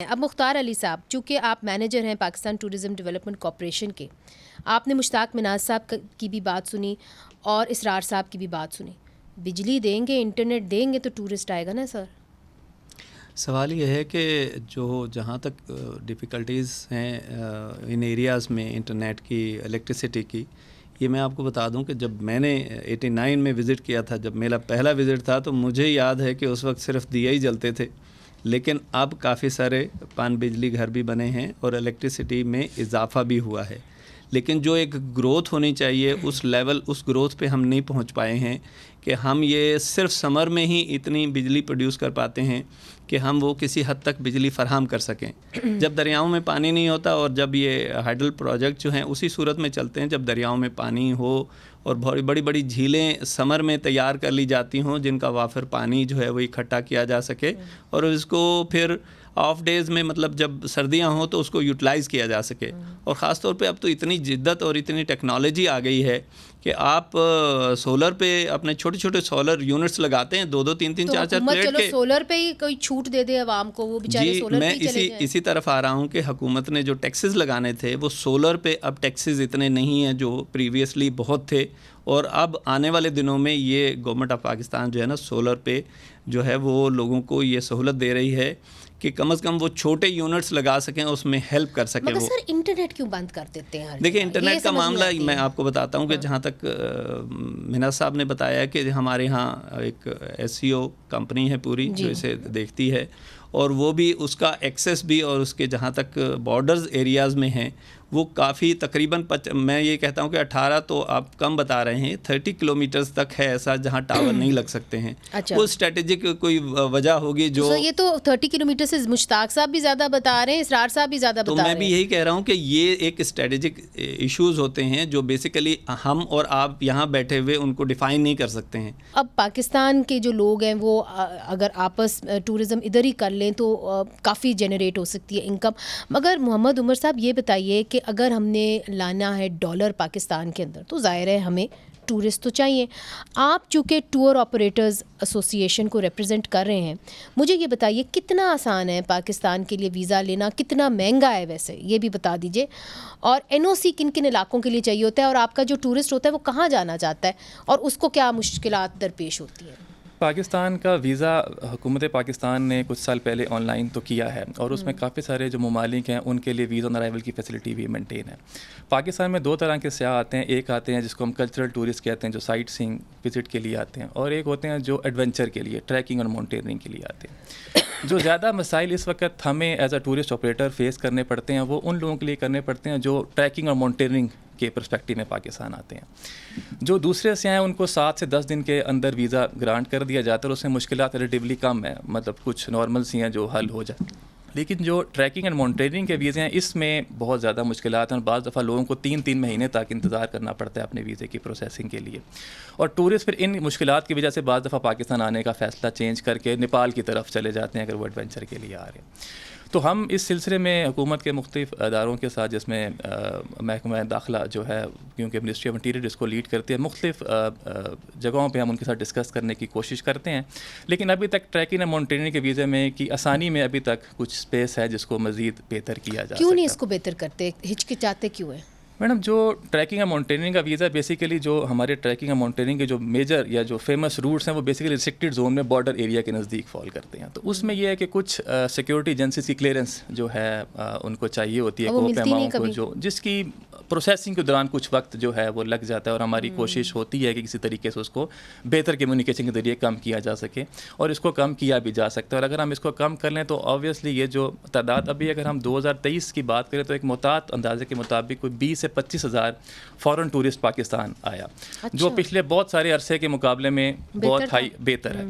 اب مختار علی صاحب، چونکہ آپ مینیجر ہیں پاکستان ٹورزم ڈیولپمنٹ کارپوریشن کے، آپ نے مشتاق مناز صاحب کی بھی بات سنی اور اسرار صاحب کی بھی بات سنی. بجلی دیں گے، انٹرنیٹ دیں گے تو ٹورسٹ آئے گا نا سر؟ سوال یہ ہے کہ جہاں تک ڈیفیکلٹیز ہیں ان ایریاز میں انٹرنیٹ کی، الیکٹریسٹی کی، یہ میں آپ کو بتا دوں کہ جب میں نے 89 میں وزٹ کیا تھا، جب میرا پہلا وزٹ تھا، تو مجھے یاد ہے کہ اس وقت صرف دیا ہی جلتے تھے، لیکن اب کافی سارے پان بجلی گھر بھی بنے ہیں اور الیکٹریسٹی میں اضافہ بھی ہوا ہے. لیکن جو ایک گروتھ ہونی چاہیے اس لیول، اس گروتھ پہ ہم نہیں پہنچ پائے ہیں کہ ہم یہ صرف سمر میں ہی اتنی بجلی پروڈیوس کر پاتے ہیں کہ ہم وہ کسی حد تک بجلی فراہم کر سکیں. جب دریاؤں میں پانی نہیں ہوتا اور جب یہ ہائیڈل پروجیکٹ جو ہیں اسی صورت میں چلتے ہیں جب دریاؤں میں پانی ہو اور بڑی بڑی جھیلیں سمر میں تیار کر لی جاتی ہوں جن کا وافر پانی جو ہے وہ اکٹھا کیا جا سکے اور اس کو پھر آف ڈیز میں، مطلب جب سردیاں ہوں تو اس کو یوٹیلائز کیا جا سکے. اور خاص طور پہ اب تو اتنی جدت اور اتنی ٹیکنالوجی آ گئی ہے کہ آپ سولر پہ اپنے چھوٹے چھوٹے سولر یونٹس لگاتے ہیں، 2 3 3 4 4 پلیٹ کے. سولر پہ ہی کوئی چھوٹ دے دے عوام کو، وہ بیچارے سولر پہ ہی چلے جائیں. اسی طرف آ رہا ہوں کہ حکومت نے جو ٹیکسز لگانے تھے وہ سولر پہ اب ٹیکسز اتنے نہیں ہیں جو پریویسلی بہت تھے، اور اب آنے والے دنوں میں یہ گورنمنٹ آف پاکستان جو ہے نا سولر پہ جو ہے وہ لوگوں کو یہ سہولت دے رہی ہے کہ کم از کم وہ چھوٹے یونٹس لگا سکیں، اس میں ہیلپ کر سکیں. مگر سر انٹرنیٹ کیوں بند کر دیتے ہیں؟ دیکھیں انٹرنیٹ کا معاملہ میں آپ کو بتاتا ہوں کہ جہاں تک مناز صاحب نے بتایا کہ ہمارے ہاں ایک SEO کمپنی ہے پوری جو اسے دیکھتی ہے، اور وہ بھی اس کا ایکسیس بھی اور اس کے جہاں تک بارڈرز ایریاز میں ہیں وہ کافی تقریباً میں یہ کہتا ہوں کہ 18 تو آپ کم بتا رہے ہیں، 30 کلومیٹرز تک ہے ایسا جہاں ٹاور نہیں لگ سکتے ہیں. وہ اسٹریٹجک کوئی وجہ ہوگی جو یہ تو 30 کلومیٹر سے مشتاق صاحب بھی زیادہ بتا رہے ہیں، اسرار صاحب بھی زیادہ بتا رہے ہیں. تو میں بھی یہی کہہ رہا ہوں کہ یہ ایک اسٹریٹجک ایشوز ہوتے ہیں جو بیسیکلی ہم اور آپ یہاں بیٹھے ہوئے ان کو ڈیفائن نہیں کر سکتے ہیں. اب پاکستان کے جو لوگ ہیں وہ اگر آپس ٹورزم ادھر ہی کر لیں تو کافی جنریٹ ہو سکتی ہے انکم. مگر محمد عمر صاحب یہ بتائیے کہ اگر ہم نے لانا ہے ڈالر پاکستان کے اندر تو ظاہر ہے ہمیں ٹورسٹ تو چاہیے. آپ چونکہ ٹور آپریٹرز ایسوسی ایشن کو ریپرزینٹ کر رہے ہیں، مجھے یہ بتائیے کتنا آسان ہے پاکستان کے لیے ویزا لینا، کتنا مہنگا ہے ویسے یہ بھی بتا دیجیے، اور NOC کن کن علاقوں کے لیے چاہیے ہوتا ہے، اور آپ کا جو ٹورسٹ ہوتا ہے وہ کہاں جانا چاہتا ہے اور اس کو کیا مشکلات درپیش ہوتی ہیں؟ پاکستان کا ویزا حکومت پاکستان نے کچھ سال پہلے آن لائن تو کیا ہے، اور اس میں کافی سارے جو ممالک ہیں ان کے لیے ویزا آن ارائیول کی فیسلٹی بھی مینٹین ہے. پاکستان میں 2 طرح کے سیاح آتے ہیں، ایک آتے ہیں جس کو ہم کلچرل ٹورسٹ کہتے ہیں جو سائٹ سینگ وزٹ کے لیے آتے ہیں، اور ایک ہوتے ہیں جو ایڈونچر کے لیے، ٹریکنگ اور ماؤنٹینرنگ کے لیے آتے ہیں. جو زیادہ مسائل اس وقت ہمیں as a tourist operator face کرنے پڑتے ہیں وہ ان لوگوں کے لیے کرنے پڑتے ہیں جو ٹریکنگ اور ماؤنٹینرنگ کے پرسپیکٹیو میں پاکستان آتے ہیں. جو دوسرے سیاح ہیں ان کو 7 سے 10 دن کے اندر ویزا گرانٹ کر دیا جاتا ہے، اور اس میں مشکلات ریلیٹیولی کم ہیں، مطلب کچھ نارمل سی ہیں جو حل ہو جاتی. لیکن جو ٹریکنگ اینڈ ماؤنٹینرنگ کے ویزے ہیں اس میں بہت زیادہ مشکلات ہیں، اور بعض دفعہ لوگوں کو 3 مہینے تک انتظار کرنا پڑتا ہے اپنے ویزے کی پروسیسنگ کے لیے. اور ٹورسٹ پھر ان مشکلات کی وجہ سے بعض دفعہ پاکستان آنے کا فیصلہ چینج کر کے نیپال کی طرف چلے جاتے ہیں اگر وہ ایڈونچر کے لیے آ رہے ہیں. تو ہم اس سلسلے میں حکومت کے مختلف اداروں کے ساتھ، جس میں محکمہ داخلہ جو ہے، کیونکہ منسٹری آف انٹیریئر اس کو لیڈ کرتی ہے، مختلف جگہوں پہ ہم ان کے ساتھ ڈسکس کرنے کی کوشش کرتے ہیں. لیکن ابھی تک ٹریکنگ اور ماؤنٹینرنگ کے ویزے میں کی آسانی میں ابھی تک کچھ اسپیس ہے جس کو مزید بہتر کیا جا سکتا ہے. کیوں نہیں اس کو بہتر کرتے؟ ہچکچاتے کیوں ہیں؟ میڈم، جو ٹریکنگ اور ماؤنٹینرنگ کا ویزا بیسیکلی جو ہمارے ٹریکنگ اور ماؤنٹینرنگ کے جو میجر یا جو فیمس روٹس ہیں وہ بیسیکلی ریسٹرکٹڈ زون میں بارڈر ایریا کے نزدیک فال کرتے ہیں. تو اس میں یہ ہے کہ کچھ سیکورٹی ایجنسیز کی کلیئرنس جو ہے ان کو چاہیے ہوتی ہے کوپیماؤں کو، جو جس کی پروسیسنگ کے دوران کچھ وقت جو ہے وہ لگ جاتا ہے، اور ہماری کوشش ہوتی ہے کہ کسی طریقے سے اس کو بہتر کمیونیکیشن کے ذریعے کم کیا جا سکے، اور اس کو کم کیا بھی جا سکتا ہے. اور اگر ہم اس کو کم کر لیں تو آبویسلی یہ جو تعداد ابھی اگر ہم 2023 کی بات کریں تو ایک محتاط اندازے کے مطابق کوئی 20 سے 25 ہزار فارن ٹورسٹ پاکستان آیا، جو پچھلے بہت سارے عرصے کے مقابلے میں بہت بہتر ہے.